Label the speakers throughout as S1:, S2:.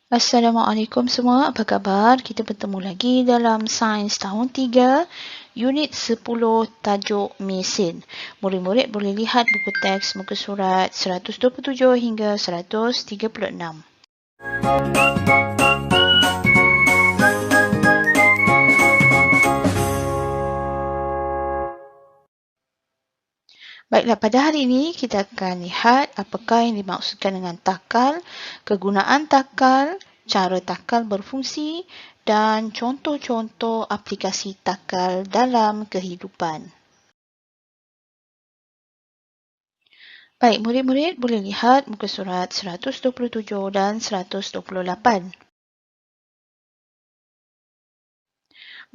S1: Assalamualaikum semua, apa khabar? Kita bertemu lagi dalam Sains Tahun 3, Unit 10, Tajuk Mesin. Murid-murid boleh lihat buku teks muka surat 127 hingga 136. Baiklah, pada hari ini kita akan lihat apakah yang dimaksudkan dengan takal, kegunaan takal, cara takal berfungsi dan contoh-contoh aplikasi takal dalam kehidupan. Baik, murid-murid boleh lihat muka surat 127 dan 128.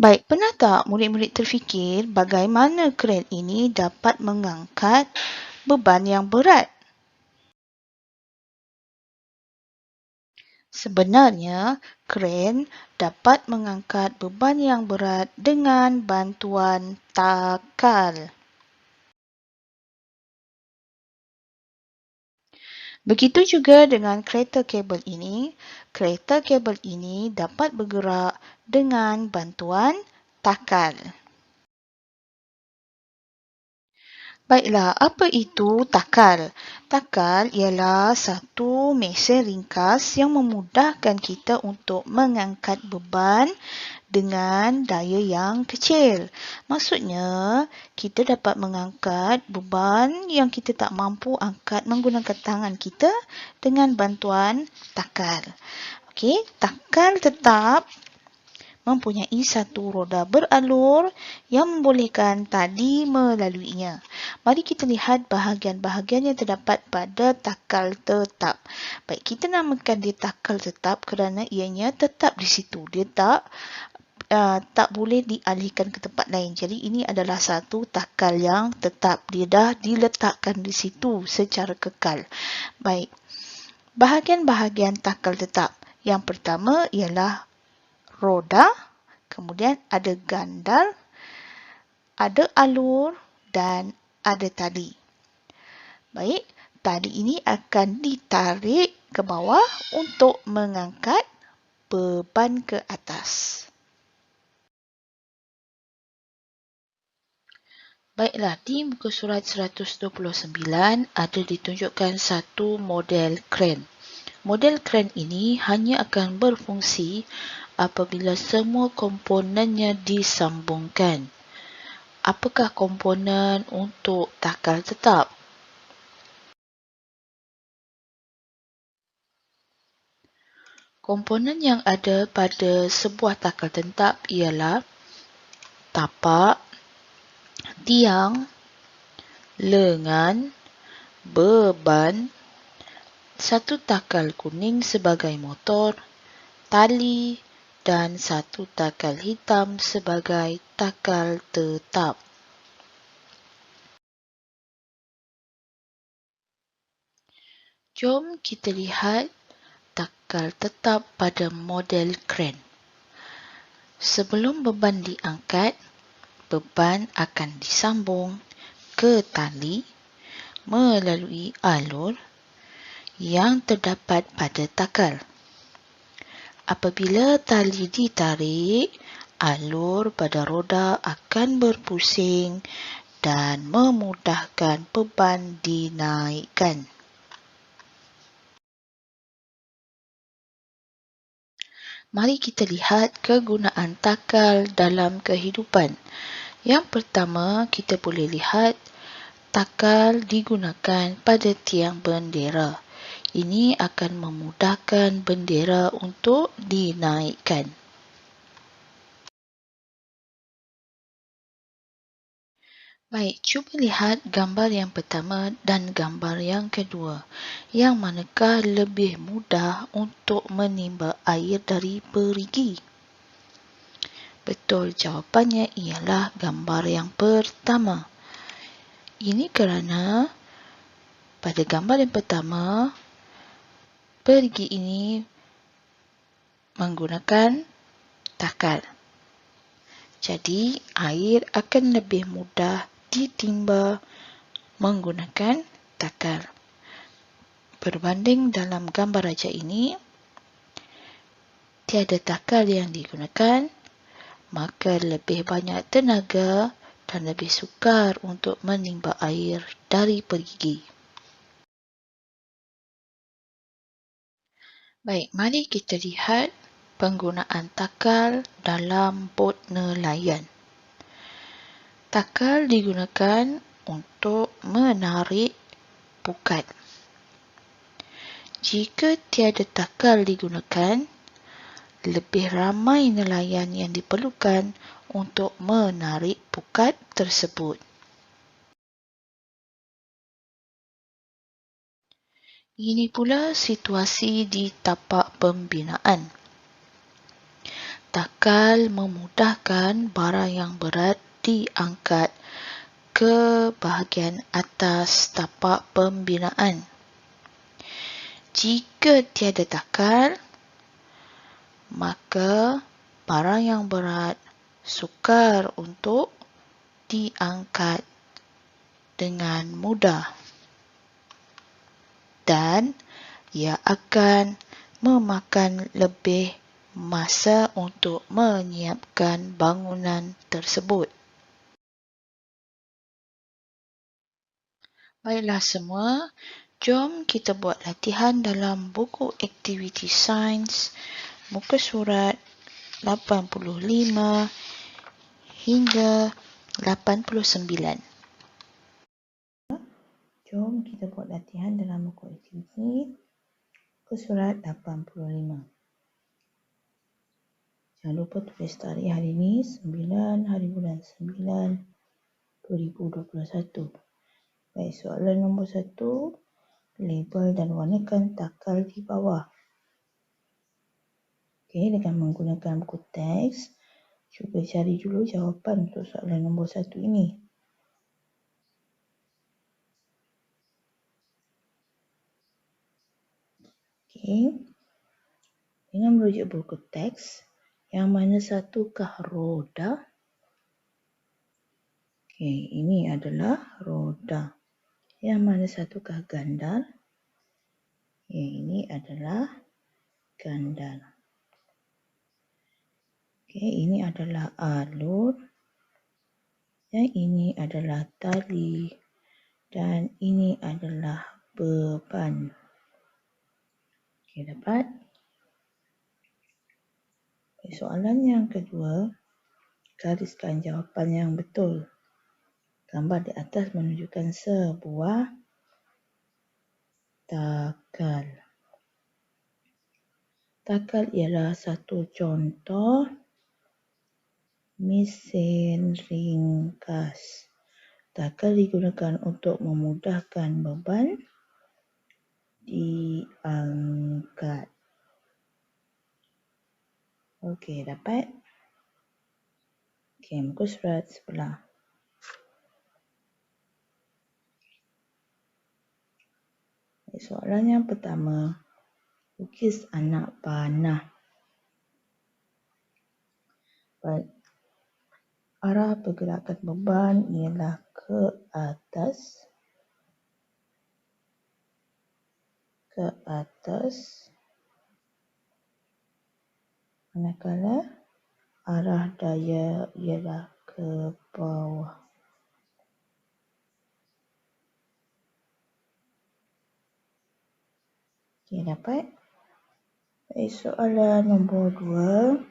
S1: Baik, pernah tak murid-murid terfikir bagaimana kren ini dapat mengangkat beban yang berat? Sebenarnya, kren dapat mengangkat beban yang berat dengan bantuan takal. Begitu juga dengan kereta kabel ini. Kereta kabel ini dapat bergerak dengan bantuan takal. Baiklah, apa itu takal? Takal ialah satu mesin ringkas yang memudahkan kita untuk mengangkat beban dengan daya yang kecil. Maksudnya, kita dapat mengangkat beban yang kita tak mampu angkat menggunakan tangan kita dengan bantuan takal. Okey, takal tetap mempunyai satu roda beralur yang membolehkan tali melaluinya. Mari kita lihat bahagian-bahagian yang terdapat pada takal tetap. Baik, kita namakan dia takal tetap kerana ianya tetap di situ. Dia tak boleh dialihkan ke tempat lain. Jadi ini adalah satu takal yang tetap. Dia dah diletakkan di situ secara kekal. Baik, bahagian-bahagian takal tetap. Yang pertama ialah roda, kemudian ada gandal, ada alur dan ada tali. Baik, tali ini akan ditarik ke bawah untuk mengangkat beban ke atas. Baiklah, di muka surat 129 ada ditunjukkan satu model kren. Model kren ini hanya akan berfungsi apabila semua komponennya disambungkan. Apakah komponen untuk takal tetap? Komponen yang ada pada sebuah takal tetap ialah tapak, tiang, lengan, beban, satu takal kuning sebagai motor, tali dan satu takal hitam sebagai takal tetap. Jom kita lihat takal tetap pada model kren. Sebelum beban diangkat, beban akan disambung ke tali melalui alur yang terdapat pada takal. Apabila tali ditarik, alur pada roda akan berpusing dan memudahkan beban dinaikkan. Mari kita lihat kegunaan takal dalam kehidupan. Yang pertama, kita boleh lihat takal digunakan pada tiang bendera. Ini akan memudahkan bendera untuk dinaikkan. Baik, cuba lihat gambar yang pertama dan gambar yang kedua. Yang manakah lebih mudah untuk menimba air dari perigi? Betul, jawapannya ialah gambar yang pertama. Ini kerana pada gambar yang pertama, perigi ini menggunakan takal. Jadi, air akan lebih mudah ditimba menggunakan takal. Berbanding dalam gambar raja ini, tiada takal yang digunakan, maka lebih banyak tenaga dan lebih sukar untuk menimba air dari perigi. Baik, mari kita lihat penggunaan takal dalam bot nelayan. Takal digunakan untuk menarik pukat. Jika tiada takal digunakan, lebih ramai nelayan yang diperlukan untuk menarik pukat tersebut. Ini pula situasi di tapak pembinaan. Takal memudahkan barang yang berat diangkat ke bahagian atas tapak pembinaan. Jika tiada takal, maka barang yang berat sukar untuk diangkat dengan mudah dan ia akan memakan lebih masa untuk menyiapkan bangunan tersebut. Baiklah semua, jom kita buat latihan dalam buku aktiviti sains, muka surat 85 hingga 89. Jom kita buat latihan dalam buku aktiviti, muka surat 85. Jangan lupa tulis tarikh hari ini, 9 hari bulan 9, 2021. Baik, soalan nombor 1, label dan warnakan takal di bawah. Okey, dengan menggunakan buku teks, cuba cari dulu jawapan untuk soalan nombor 1 ini. Okey, dengan merujuk buku teks, yang mana satukah roda? Okey, ini adalah roda. Yang mana satukah gandal? Ini adalah gandal. Okey, ini adalah alur. Dan ini adalah tali. Dan ini adalah beban. Okey, dapat? Okay, soalan yang kedua, gariskan jawapan yang betul. Gambar di atas menunjukkan sebuah takal. Takal ialah satu contoh mesin ringkas. Takal digunakan untuk memudahkan beban diangkat. Okey, dapat? Okey, muka surat sebelah. Soalan yang pertama, lukis anak panah. Baik. Arah pergerakan beban ialah ke atas. Manakala arah daya ialah ke bawah. Okey, dapat? Baik, soalan nombor 2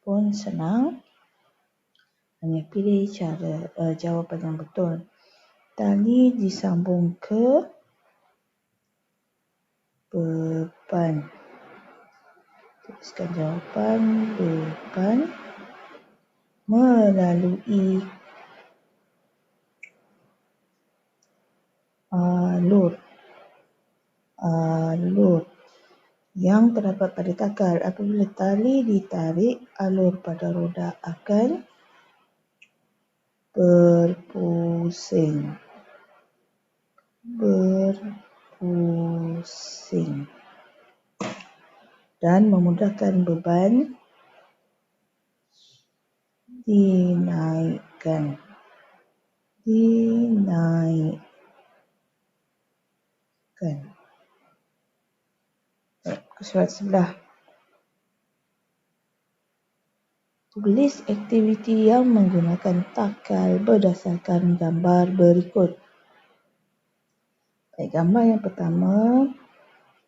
S1: pun senang. Hanya pilih jawapan yang betul. Tali disambung ke beban. Tuliskan jawapan beban melalui alur yang terdapat pada takal. Apabila tali ditarik, alur pada roda akan berpusing dan memudahkan beban dinaikkan. Surat sebelah. Tulis aktiviti yang menggunakan takal berdasarkan gambar berikut. Baik, gambar yang pertama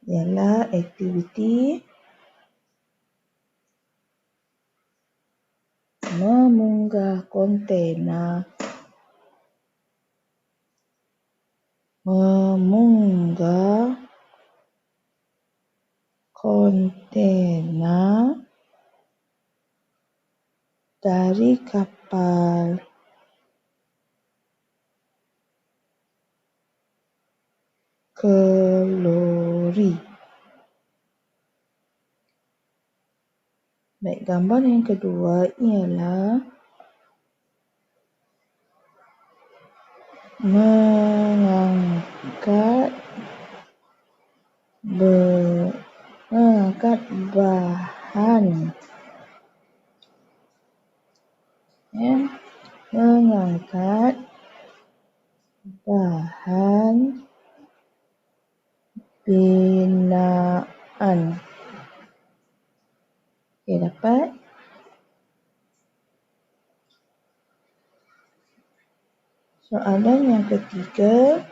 S1: ialah aktiviti memunggah kontena. Memunggah kontena dari kapal ke lori. Baik, gambar yang kedua ialah mengangkat bahan. Mengangkat bahan binaan. Okey, dapat? Soalan yang ketiga,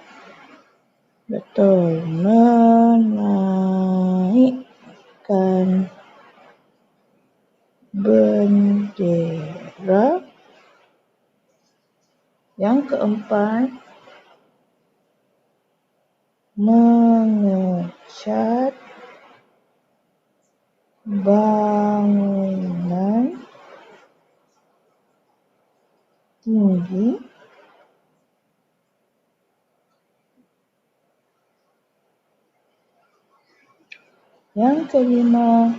S1: betul, menaikkan bendera. Yang keempat, mengecat bangunan tinggi. Yang kelima,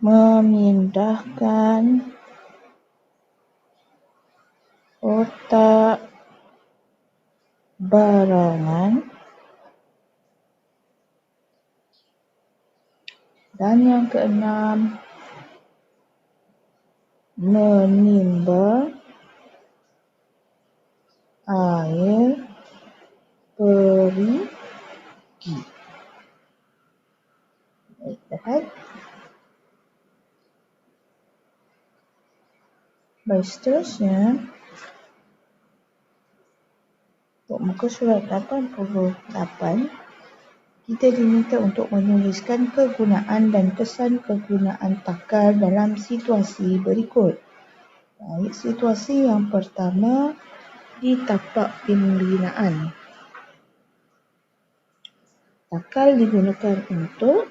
S1: memindahkan kotak barangan. Dan yang keenam, menimba air perigi. Baik, baik, seterusnya untuk muka surat 88, kita diminta untuk menuliskan kegunaan dan kesan kegunaan takal dalam situasi berikut. Baik, situasi yang pertama di tapak pembinaan. Takal digunakan untuk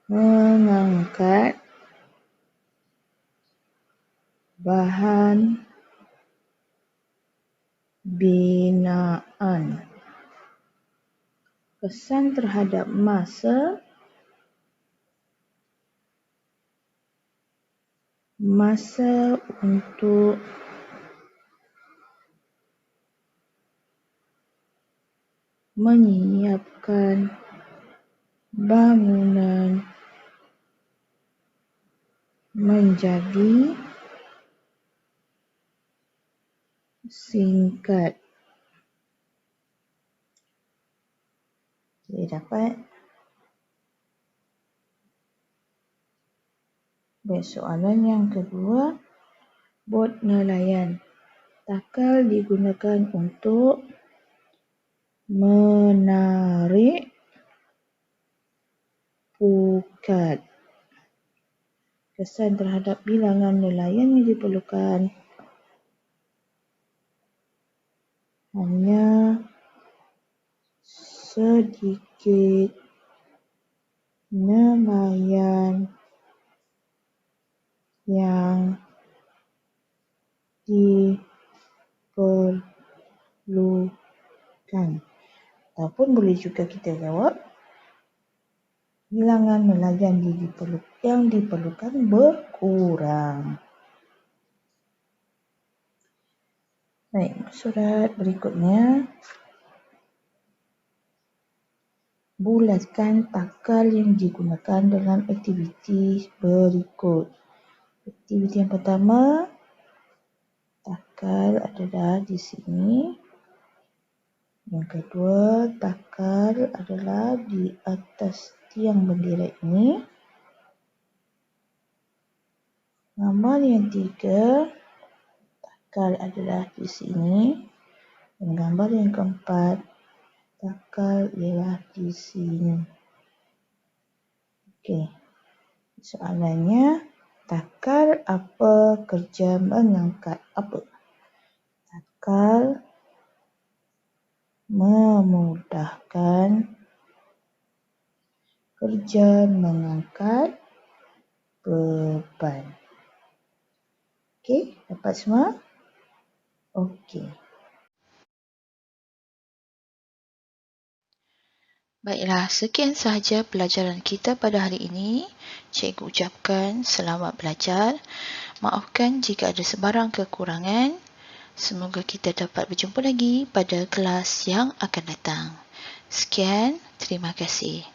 S1: mengangkat bahan binaan. Kesan terhadap masa untuk menyiapkan bangunan menjadi singkat. Okey, dapat? Baik, soalan yang kedua, bot nelayan. Takal digunakan untuk menarik pukat. Kesan terhadap bilangan nelayan yang diperlukan hanya sedikit nelayan yang diperlukan. Ataupun boleh juga kita jawab, bilangan nelayan yang diperlukan berkurang. Baik, surat berikutnya. Bulatkan takal yang digunakan dalam aktiviti berikut. Aktiviti yang pertama, takal adalah di sini. Yang kedua, takal adalah di atas tiang bendera ini. Gambar yang tiga, takal adalah di sini. Dan gambar yang keempat, takal ialah di sini. Okey. Soalannya, takal apa kerja mengangkat apa? Takal memudahkan kerja mengangkat beban. Okey, dapat semua? Okey. Baiklah, sekian sahaja pelajaran kita pada hari ini. Cikgu ucapkan selamat belajar. Maafkan jika ada sebarang kekurangan. Semoga kita dapat berjumpa lagi pada kelas yang akan datang. Sekian, terima kasih.